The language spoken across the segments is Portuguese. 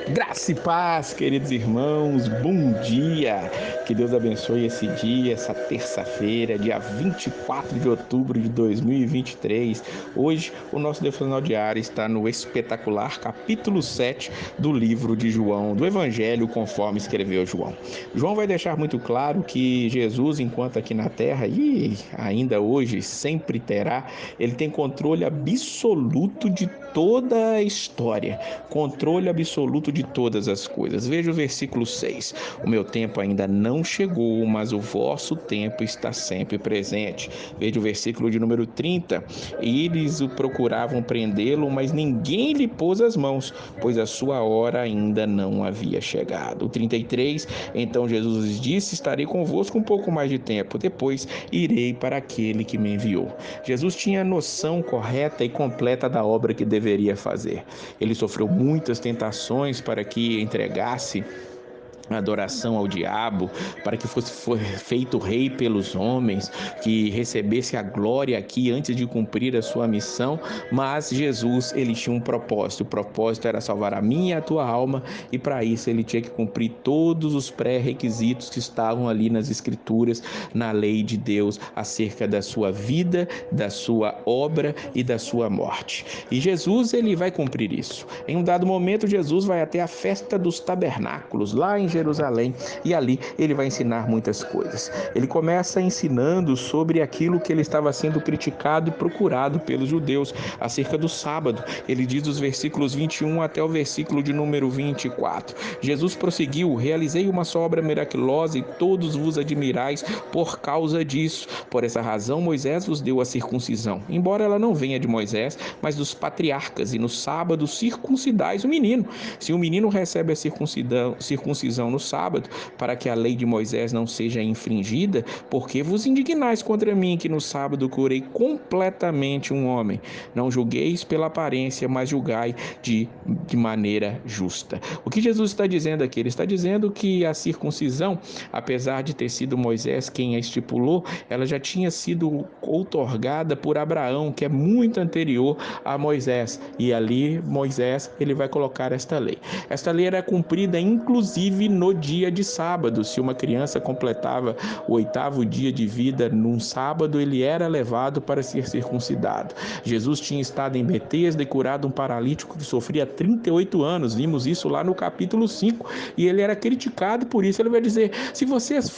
Graça e paz, queridos irmãos, bom dia! Que Deus abençoe esse dia, essa terça-feira, dia 24 de outubro de 2023. Hoje, o nosso devocional diário está no espetacular capítulo 7 do livro de João, do Evangelho conforme escreveu João. João vai deixar muito claro que Jesus, enquanto aqui na terra, e ainda hoje sempre terá, ele tem controle absoluto de toda a história, controle absoluto de todas as coisas. Veja o versículo 6. O meu tempo ainda não chegou, mas o vosso tempo está sempre presente. Veja o versículo de número 30. Eles o procuravam prendê-lo, mas ninguém lhe pôs as mãos, pois a sua hora ainda não havia chegado. O 33. Então Jesus lhes disse: estarei convosco um pouco mais de tempo, depois irei para aquele que me enviou. Jesus tinha a noção correta e completa da obra que deveria fazer. Ele sofreu muitas tentações para que entregasse a adoração ao diabo, para que fosse feito rei pelos homens, que recebesse a glória aqui antes de cumprir a sua missão. Mas Jesus, ele tinha um propósito. O propósito era salvar a minha e a tua alma, e para isso ele tinha que cumprir todos os pré-requisitos que estavam ali nas escrituras, na lei de Deus, acerca da sua vida, da sua obra e da sua morte. E Jesus, ele vai cumprir isso. Em um dado momento, Jesus vai até a festa dos tabernáculos, lá em Jerusalém, e ali ele vai ensinar muitas coisas. Ele começa ensinando sobre aquilo que ele estava sendo criticado e procurado pelos judeus, acerca do sábado. Ele diz dos versículos 21 até o versículo de número 24. Jesus prosseguiu: realizei uma só obra miraculosa e todos vos admirais por causa disso. Por essa razão Moisés vos deu a circuncisão, embora ela não venha de Moisés, mas dos patriarcas, e no sábado circuncidais o menino. Se o menino recebe a circuncisão no sábado, para que a lei de Moisés não seja infringida, por que vos indignais contra mim, que no sábado curei completamente um homem? Não julgueis pela aparência, mas julgai de maneira justa. O que Jesus está dizendo aqui? Ele está dizendo que a circuncisão, apesar de ter sido Moisés quem a estipulou, ela já tinha sido outorgada por Abraão, que é muito anterior a Moisés. E ali Moisés, ele vai colocar esta lei. Esta lei era cumprida inclusive no dia de sábado. Se uma criança completava o 8º dia de vida num sábado, ele era levado para ser circuncidado. Jesus tinha estado em Betesda e curado um paralítico que sofria 38 anos. Vimos isso lá no capítulo 5. E ele era criticado por isso. Ele vai dizer: se vocês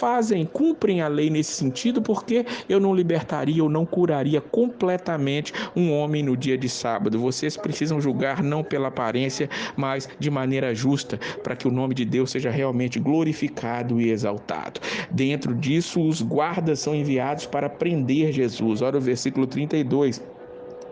cumprem a lei nesse sentido, por que eu não libertaria ou não curaria completamente um homem no dia de sábado? Vocês precisam julgar não pela aparência, mas de maneira justa, para que o nome de Deus seja realmente glorificado e exaltado. Dentro disso, os guardas são enviados para prender Jesus. Olha o versículo 32.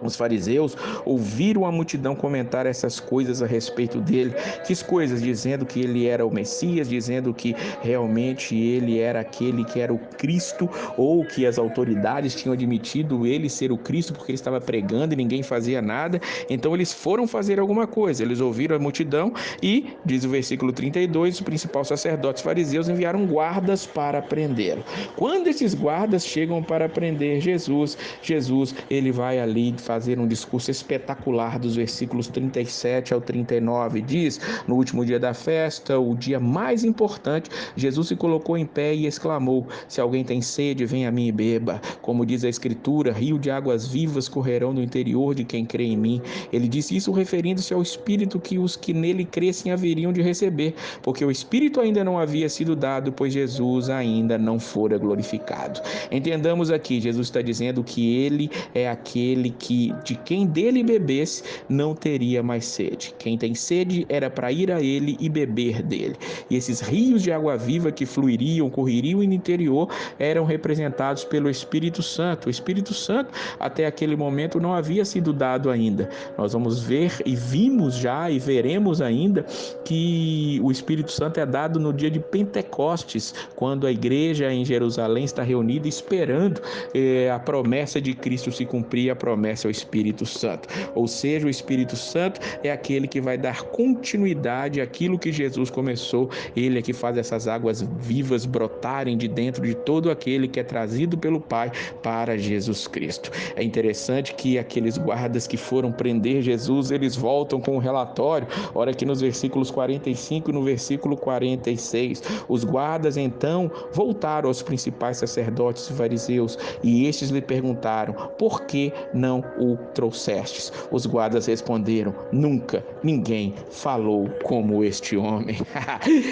Os fariseus ouviram a multidão comentar essas coisas a respeito dele. Que coisas? Dizendo que ele era o Messias, dizendo que realmente ele era aquele que era o Cristo, ou que as autoridades tinham admitido ele ser o Cristo porque ele estava pregando e ninguém fazia nada. Então eles foram fazer alguma coisa. Eles ouviram a multidão e, diz o versículo 32, os principais sacerdotes fariseus enviaram guardas para prendê-lo. Quando esses guardas chegam para prender Jesus, ele vai ali fazer um discurso espetacular dos versículos 37 ao 39. Diz: no último dia da festa, o dia mais importante, Jesus se colocou em pé e exclamou: se alguém tem sede, venha a mim e beba. Como diz a Escritura, rio de águas vivas correrão no interior de quem crê em mim. Ele disse isso referindo-se ao Espírito que os que nele crescem haveriam de receber, porque o Espírito ainda não havia sido dado, pois Jesus ainda não fora glorificado. Entendamos aqui, Jesus está dizendo que ele é aquele que, de quem dele bebesse, não teria mais sede. Quem tem sede era para ir a ele e beber dele. E esses rios de água viva que correriam no interior, eram representados pelo Espírito Santo. O Espírito Santo, até aquele momento, não havia sido dado ainda. Nós vamos ver e vimos já e veremos ainda que o Espírito Santo é dado no dia de Pentecostes, quando a igreja em Jerusalém está reunida esperando a promessa de Cristo se cumprir. A promessa é o Espírito Santo. Ou seja, o Espírito Santo é aquele que vai dar continuidade àquilo que Jesus começou. Ele é que faz essas águas vivas brotarem de dentro de todo aquele que é trazido pelo Pai para Jesus Cristo. É interessante que aqueles guardas que foram prender Jesus, eles voltam com um relatório. Olha aqui nos versículos 45 e no versículo 46. Os guardas então voltaram aos principais sacerdotes e fariseus, e estes lhe perguntaram: por que não o trouxestes? Os guardas responderam: nunca ninguém falou como este homem.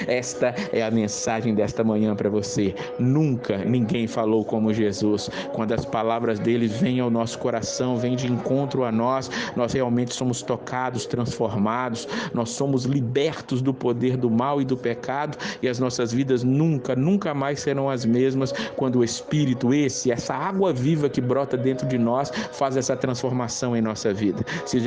Esta é a mensagem desta manhã para você. Nunca ninguém falou como Jesus. Quando as palavras dele vêm ao nosso coração, vêm de encontro a nós, nós realmente somos tocados, transformados, nós somos libertos do poder do mal e do pecado, e as nossas vidas nunca mais serão as mesmas quando o Espírito, essa água viva que brota dentro de nós, faz essa transformação em nossa vida. Se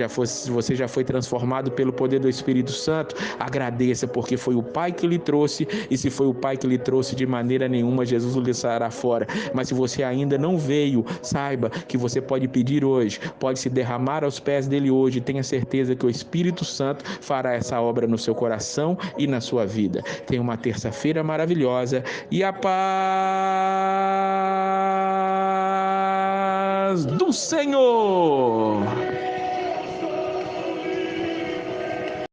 você já foi transformado pelo poder do Espírito Santo, agradeça, porque foi o Pai que lhe trouxe, e se foi o Pai que lhe trouxe, de maneira nenhuma Jesus o lançará fora. Mas se você ainda não veio, saiba que você pode pedir hoje, pode se derramar aos pés dele hoje, tenha certeza que o Espírito Santo fará essa obra no seu coração e na sua vida. Tenha uma terça-feira maravilhosa e a paz do Senhor!